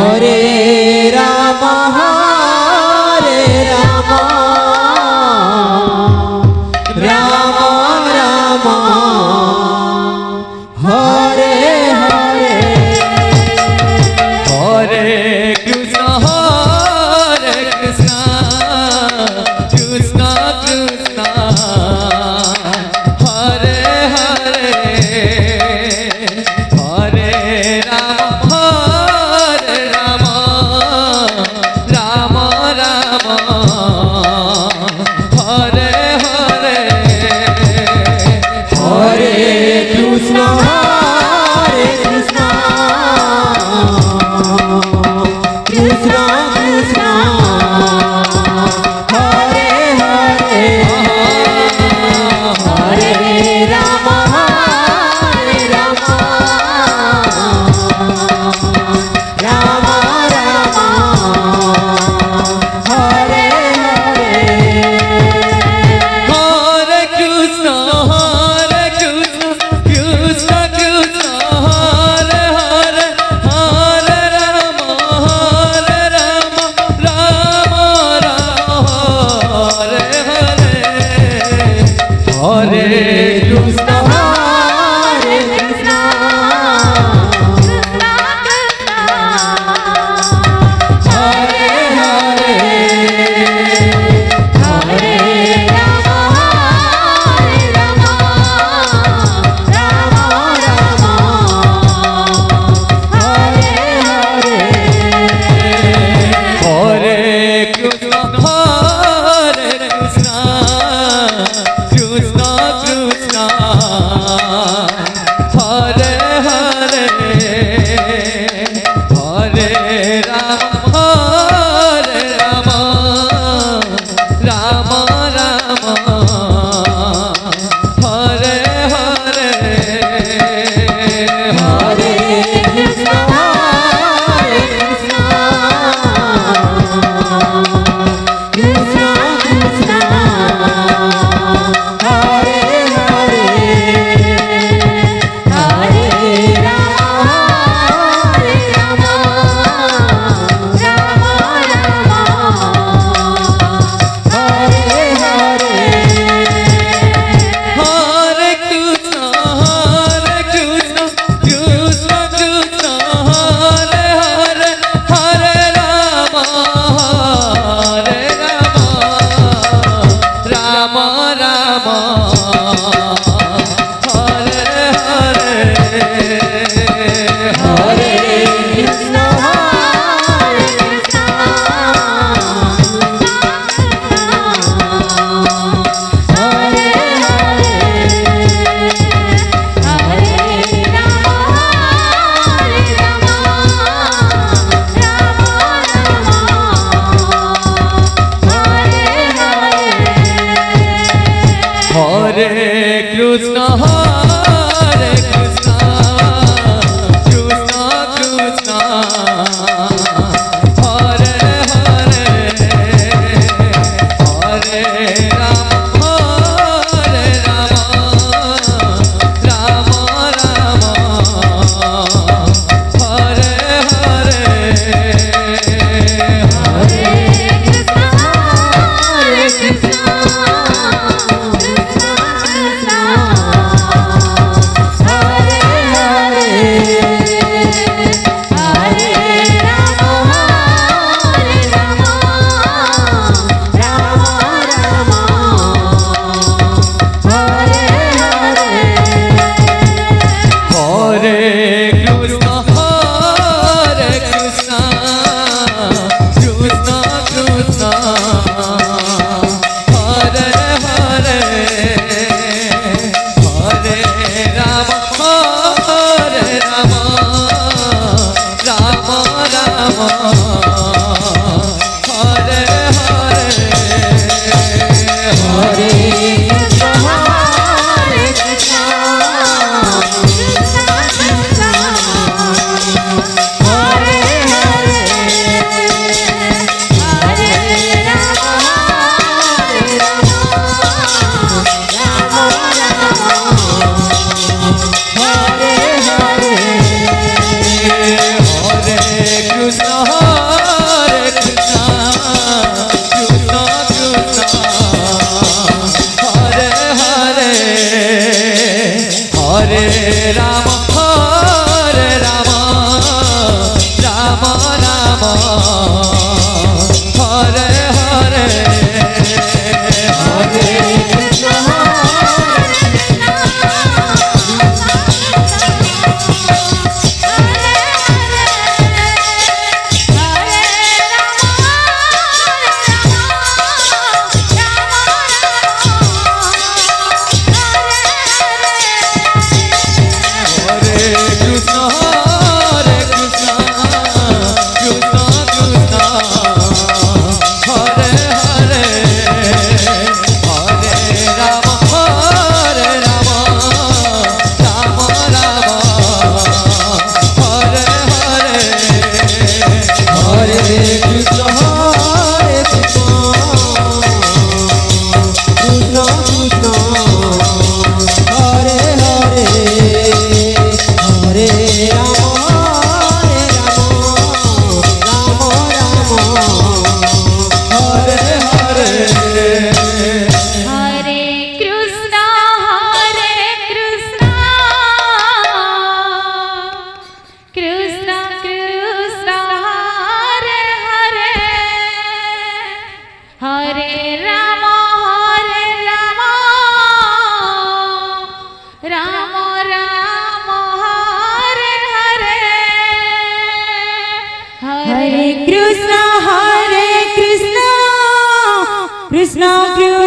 Hare Ram Ram Ram Hare Hare Hare Krishna Krishna Krishna Hare Hare Hare Ram Ram Ram Hare Hare Hare Krishna Krishna Krishna Hare Hare Hare Ram Ram Ram Hare Hare Hare Krishna Krishna Krishna Hare Hare Hare Ram Ram Hare Hare Hare Krishna Krishna Hare Krishna Krishna Krishna Hare Hare Hare Rama Hare Rama Rama Rama Hare Hare Hare Krishna Hare Krishna Hare Krishna Krishna Krishna Hare Hare Hare Rama Hare Rama Rama Rama Hare Hare Hare Krishna Hare Krishna Krishna Krishna Hare Hare Hare Rama Hare Rama Rama Rama Hare Hare Hare Krishna Krishna Krishna Hare Hare Hare Rama Rama Rama Hare Hare Hare Krishna Krishna Krishna